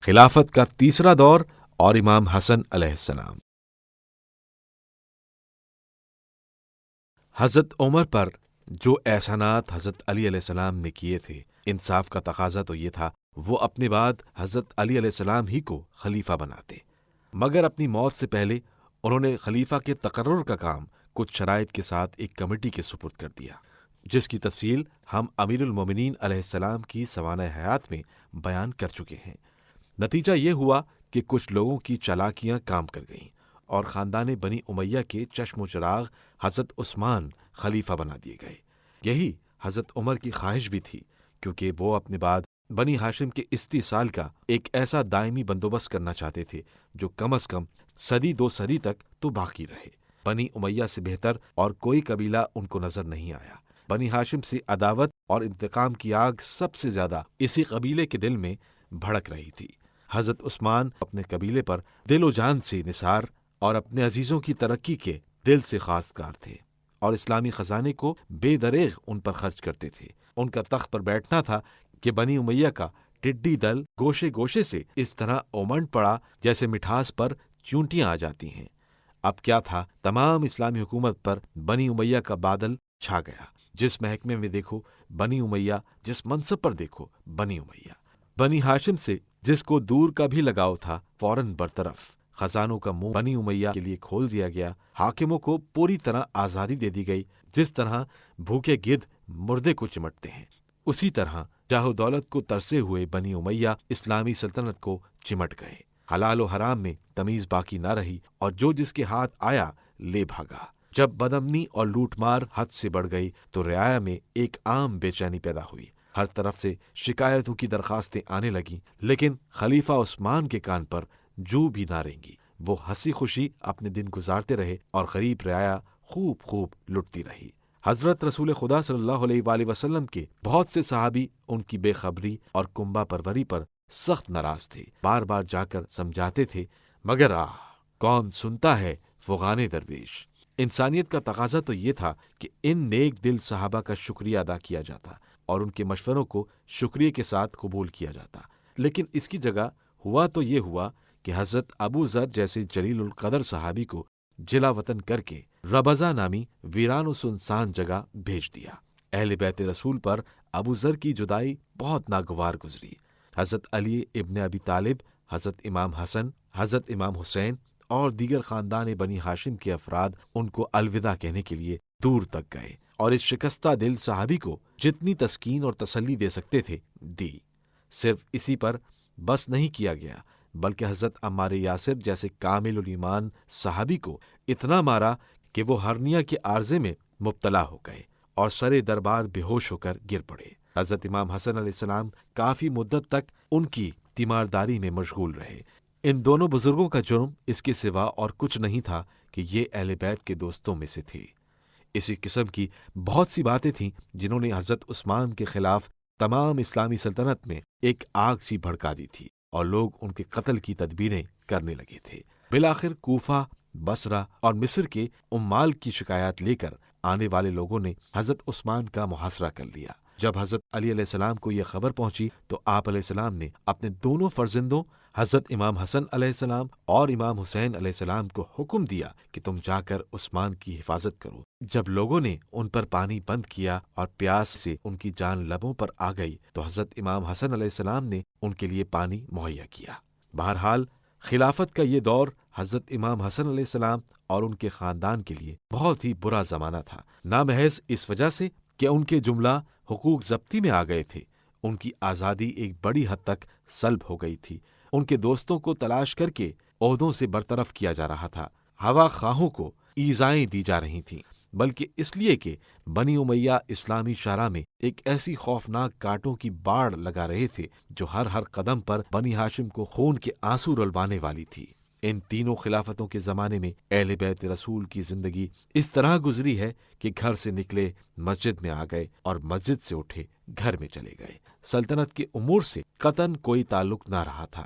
خلافت کا تیسرا دور اور امام حسن علیہ السلام۔ حضرت عمر پر جو احسانات حضرت علی علیہ السلام نے کیے تھے، انصاف کا تقاضا تو یہ تھا وہ اپنے بعد حضرت علی علیہ السلام ہی کو خلیفہ بناتے، مگر اپنی موت سے پہلے انہوں نے خلیفہ کے تقرر کا کام کچھ شرائط کے ساتھ ایک کمیٹی کے سپرد کر دیا، جس کی تفصیل ہم امیر المومنین علیہ السلام کی سوانح حیات میں بیان کر چکے ہیں۔ نتیجہ یہ ہوا کہ کچھ لوگوں کی چالاکیاں کام کر گئیں اور خاندان بنی امیہ کے چشم و چراغ حضرت عثمان خلیفہ بنا دیے گئے۔ یہی حضرت عمر کی خواہش بھی تھی، کیونکہ وہ اپنے بعد بنی ہاشم کے استحصال کا ایک ایسا دائمی بندوبست کرنا چاہتے تھے جو کم از کم صدی دو صدی تک تو باقی رہے۔ بنی امیہ سے بہتر اور کوئی قبیلہ ان کو نظر نہیں آیا۔ بنی ہاشم سے عداوت اور انتقام کی آگ سب سے زیادہ اسی قبیلے کے دل میں بھڑک رہی تھی۔ حضرت عثمان اپنے قبیلے پر دل و جان سے نثار اور اپنے عزیزوں کی ترقی کے دل سے خاص کار تھے، اور اسلامی خزانے کو بے دریغ ان پر خرچ کرتے تھے۔ ان کا تخت پر بیٹھنا تھا کہ بنی امیہ کا ٹڈی دل گوشے گوشے سے اس طرح اومنڈ پڑا جیسے مٹھاس پر چونٹیاں آ جاتی ہیں۔ اب کیا تھا، تمام اسلامی حکومت پر بنی امیہ کا بادل چھا گیا۔ جس محکمے میں دیکھو بنی امیہ، جس منصب پر دیکھو بنی امیہ۔ بنی ہاشم سے جس کو دور کا بھی لگاؤ تھا فوراً برطرف۔ خزانوں کا منہ بنی امیہ کے لیے کھول دیا گیا۔ حاکموں کو پوری طرح آزادی دے دی گئی۔ جس طرح بھوکے گدھ مردے کو چمٹتے ہیں، اسی طرح جاہ و دولت کو ترسے ہوئے بنی امیہ اسلامی سلطنت کو چمٹ گئے۔ حلال و حرام میں تمیز باقی نہ رہی اور جو جس کے ہاتھ آیا لے بھاگا۔ جب بدامنی اور لوٹ مار حد سے بڑھ گئی تو رعایا میں ایک عام بے چینی پیدا ہوئی۔ ہر طرف سے شکایتوں کی درخواستیں آنے لگیں، لیکن خلیفہ عثمان کے کان پر جو بھی نہ رینگی۔ وہ ہنسی خوشی اپنے دن گزارتے رہے اور غریب رعایا خوب لٹتی رہی۔ حضرت رسول خدا صلی اللہ علیہ وآلہ وسلم کے بہت سے صحابی ان کی بے خبری اور کنبہ پروری پر سخت ناراض تھے، بار بار جا کر سمجھاتے تھے، مگر کون سنتا ہے فغان درویش۔ انسانیت کا تقاضا تو یہ تھا کہ ان نیک دل صحابہ کا شکریہ ادا کیا جاتا اور ان کے مشوروں کو شکریہ کے ساتھ قبول کیا جاتا، لیکن اس کی جگہ ہوا تو یہ ہوا کہ حضرت ابو ذر جیسے جلیل القدر صحابی کو جلا وطن کر کے ربضہ نامی ویران و سنسان جگہ بھیج دیا۔ اہل بیت رسول پر ابو ذر کی جدائی بہت ناگوار گزری۔ حضرت علی ابن ابی طالب، حضرت امام حسن، حضرت امام حسین اور دیگر خاندان بنی ہاشم کے افراد ان کو الوداع کہنے کے لیے دور تک گئے اور اس شکستہ دل صحابی کو جتنی تسکین اور تسلی دے سکتے تھے دی۔ صرف اسی پر بس نہیں کیا گیا، بلکہ حضرت عمار یاسر جیسے کامل الایمان صحابی کو اتنا مارا کہ وہ ہرنیا کے عارضے میں مبتلا ہو گئے اور سرے دربار بے ہوش ہو کر گر پڑے۔ حضرت امام حسن علیہ السلام کافی مدت تک ان کی تیمارداری میں مشغول رہے۔ ان دونوں بزرگوں کا جرم اس کے سوا اور کچھ نہیں تھا کہ یہ اہل بیت کے دوستوں میں سے تھے۔ اسی قسم کی بہت سی باتیں تھیں جنہوں نے حضرت عثمان کے خلاف تمام اسلامی سلطنت میں ایک آگ سی بھڑکا دی تھی اور لوگ ان کے قتل کی تدبیریں کرنے لگے تھے۔ بالآخر کوفہ، بصرہ اور مصر کے عمال کی شکایات لے کر آنے والے لوگوں نے حضرت عثمان کا محاصرہ کر لیا۔ جب حضرت علی علیہ السلام کو یہ خبر پہنچی تو آپ علیہ السلام نے اپنے دونوں فرزندوں حضرت امام حسن علیہ السلام اور امام حسین علیہ السلام کو حکم دیا کہ تم جا کر عثمان کی حفاظت کرو۔ جب لوگوں نے ان پر پانی بند کیا اور پیاس سے ان کی جان لبوں پر آ گئی تو حضرت امام حسن علیہ السلام نے ان کے لیے پانی مہیا کیا۔ بہرحال خلافت کا یہ دور حضرت امام حسن علیہ السلام اور ان کے خاندان کے لیے بہت ہی برا زمانہ تھا، نہ محض اس وجہ سے کہ ان کے جملہ حقوق ضبطی میں آ گئے تھے، ان کی آزادی ایک بڑی حد تک سلب ہو گئی تھی، ان کے دوستوں کو تلاش کر کے عہدوں سے برطرف کیا جا رہا تھا، ہوا خواہوں کو ایذائیں دی جا رہی تھیں، بلکہ اس لیے کہ بنی امیہ اسلامی شرح میں ایک ایسی خوفناک کانٹوں کی باڑ لگا رہے تھے جو ہر قدم پر بنی ہاشم کو خون کے آنسو رلوانے والی تھی۔ ان تینوں خلافتوں کے زمانے میں اہل بیت رسول کی زندگی اس طرح گزری ہے کہ گھر سے نکلے مسجد میں آ گئے اور مسجد سے اٹھے گھر میں چلے گئے۔ سلطنت کے امور سے قطعاً کوئی تعلق نہ رہا تھا۔